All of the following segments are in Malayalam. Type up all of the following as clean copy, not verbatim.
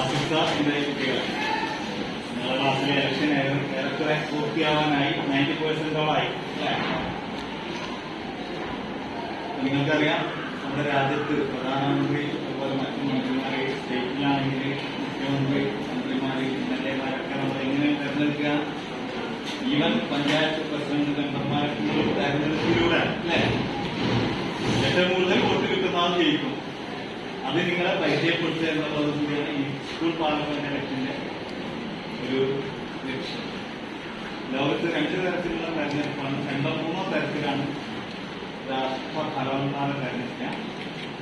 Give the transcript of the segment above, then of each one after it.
ആസിഫ എന്തായി കുട്ടികൾ നിങ്ങളുടെ ക്ലാസ്സിലെ ഇലക്ഷൻ ഏറെക്കുറെ പൂർത്തിയാവാനായി 90%ഓളായി അല്ലേ? നിങ്ങൾക്കറിയാം നമ്മുടെ രാജ്യത്ത് പ്രധാനമന്ത്രി അതുപോലെ മറ്റു മന്ത്രിമാരെ സ്റ്റേറ്റിലാണെങ്കിൽ മുഖ്യമന്ത്രി മന്ത്രിമാര് MLA-മാരൊക്കെ നമ്മൾ എങ്ങനെ തെരഞ്ഞെടുക്കുക? ഈവൻ പഞ്ചായത്ത് പ്രസിഡന്റ് മെമ്പർമാർക്ക് തെരഞ്ഞെടുപ്പിലൂടെ അല്ലേ? ഏറ്റവും കൂടുതൽ വോട്ട് കിട്ടുന്നതും ജയിക്കും. അത് നിങ്ങളെ പരിചയപ്പെടുത്തുക എന്നുള്ളത് കൂടിയാണ് ഈ സ്കൂൾ പാർലമെന്റ് ഇലക്ഷന്റെ ഒരു ലക്ഷ്യം. ലോകത്ത് 2 തരത്തിലുള്ള തെരഞ്ഞെടുപ്പാണ്, 2-3 തരത്തിലാണ് രാഷ്ട്രഭരണകാല തെരഞ്ഞെടുക്കുക.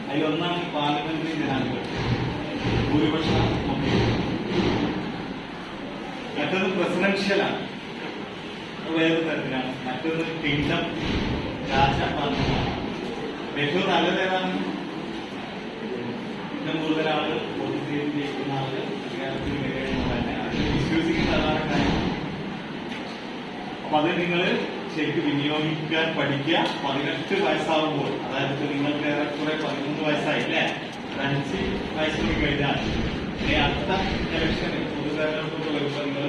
അതിലൊന്നാണ് പാർലമെന്ററി ജനാധിപത്യം, ഭൂരിപക്ഷം നോക്കി. മറ്റൊന്ന് പ്രസിഡൻഷ്യലാണ്, വേറെ തരത്തിലാണ്. മറ്റൊന്ന് കിങ്ഡം, രാജപാർലമാണ്. ഏറ്റവും നല്ലതേതാണ്? ഏറ്റവും കൂടുതൽ ആളുകൾ വോട്ട് ചെയ്ത് ജയിക്കുന്ന ആളുകൾ അധികാരത്തിൽ വരികയെന്ന് തന്നെ അതിൽ വിശ്വസിക്കുന്ന അതാണ് കാര്യം. അപ്പൊ അത് നിങ്ങൾ ശരിക്കും വിനിയോഗിക്കാൻ പഠിക്കുക. 18 വയസ്സാവുമ്പോൾ, അതായത് നിങ്ങൾക്ക് ഏറെക്കുറെ 13 വയസ്സായില്ലേ? 5 വയസ്സിന് കഴിഞ്ഞാൽ അടുത്ത ഇലക്ഷന് പൊതു തെരഞ്ഞെടുപ്പൊക്കെ വരുമ്പോൾ നിങ്ങൾ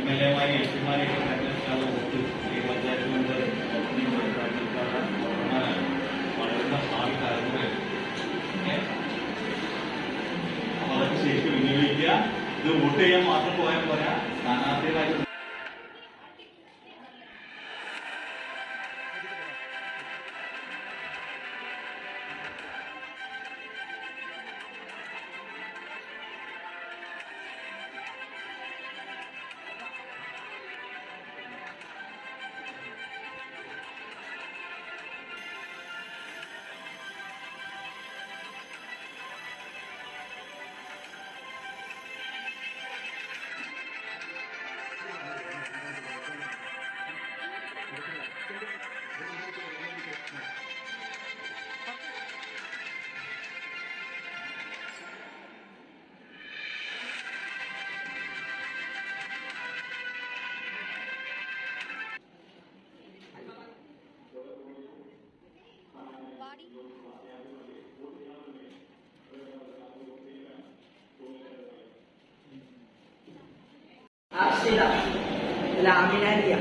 MLA-മാരെയും MP-മാരെയൊക്കെ തെരഞ്ഞെടുക്കാതെ വോട്ട് ഈ പഞ്ചായത്ത് മെമ്പർ വളരുന്ന ഭാവി തലമുറയാണ്. അപ്പൊ അതൊക്കെ ശരിക്കും വിനിയോഗിക്കുക. ഇത് വോട്ട് ചെയ്യാൻ മാത്രം പോയാൽ പോരാ, സ്ഥാനാർത്ഥികളായിട്ട് Arshida, la Aminaria.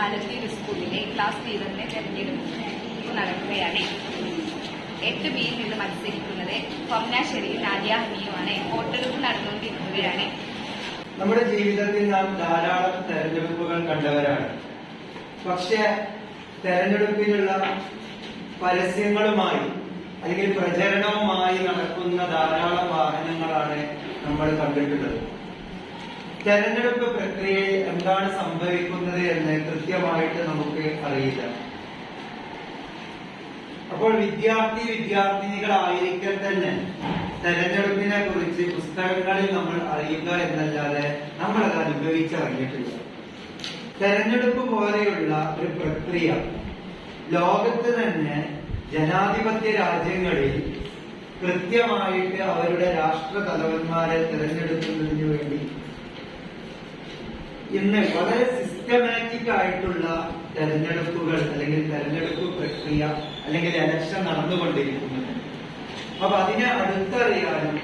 ആലപ്പി സ്കൂളിലെ ക്ലാസ് ലീഡറിനെ തെരഞ്ഞെടുപ്പ് നടക്കുകയാണ്. 8 ബിയിൽ നിന്ന് മത്സരിക്കുന്നത് കൊമനാശ്ശേരിയിൽ നാദിയ ഹനിയുമാണ്. വോട്ടെടുപ്പ് നടന്നുകൊണ്ടിരിക്കുകയാണ്. നമ്മുടെ ജീവിതത്തിൽ നാം ധാരാളം തെരഞ്ഞെടുപ്പുകൾ കണ്ടവരാണ്. പക്ഷെ തെരഞ്ഞെടുപ്പിനുള്ള പരസ്യങ്ങളുമായി അല്ലെങ്കിൽ പ്രചരണവുമായി നടക്കുന്ന ധാരാളം വാഹനങ്ങളാണ് നമ്മൾ കണ്ടിട്ടുള്ളത്. തെരഞ്ഞെടുപ്പ് പ്രക്രിയയിൽ എന്താണ് സംഭവിക്കുന്നത് എന്ന് കൃത്യമായിട്ട് നമുക്ക് അറിയില്ല. അപ്പോൾ വിദ്യാർത്ഥിനികളായിരിക്കെ തന്നെ തെരഞ്ഞെടുപ്പിനെ കുറിച്ച് പുസ്തകങ്ങളിൽ നമ്മൾ അറിയുക എന്നല്ലാതെ നമ്മൾ അത് അനുഭവിച്ചറിഞ്ഞിട്ടില്ല. തെരഞ്ഞെടുപ്പ് പോലെയുള്ള ഒരു പ്രക്രിയ ലോകത്ത് തന്നെ ജനാധിപത്യ രാജ്യങ്ങളിൽ കൃത്യമായിട്ട് അവരുടെ രാഷ്ട്ര തലവന്മാരെ തെരഞ്ഞെടുക്കുന്നതിന് വേണ്ടി ഇന്ന് വളരെ സിസ്റ്റമാറ്റിക് ആയിട്ടുള്ള തെരഞ്ഞെടുപ്പുകൾ അല്ലെങ്കിൽ തെരഞ്ഞെടുപ്പ് പ്രക്രിയ അല്ലെങ്കിൽ ഇലക്ഷൻ നടന്നുകൊണ്ടിരിക്കുന്നത്. അപ്പൊ അതിനെ അടുത്തറിയാനും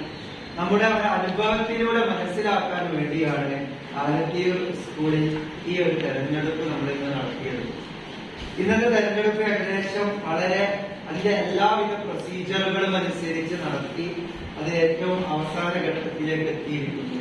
നമ്മുടെ അനുഭവത്തിലൂടെ മനസ്സിലാക്കാൻ വേണ്ടിയാണ് ആലത്തിയൂർ സ്കൂളിൽ ഈ ഒരു തെരഞ്ഞെടുപ്പ് നമ്മൾ ഇന്ന് നടത്തിയത്. ഇന്നത്തെ തെരഞ്ഞെടുപ്പ് ഏകദേശം വളരെ അതിന്റെ എല്ലാവിധ പ്രൊസീജിയറുകളും അനുസരിച്ച് നടത്തി അത് ഏറ്റവും അവസാന ഘട്ടത്തിലേക്ക് എത്തിയിരിക്കുന്നു.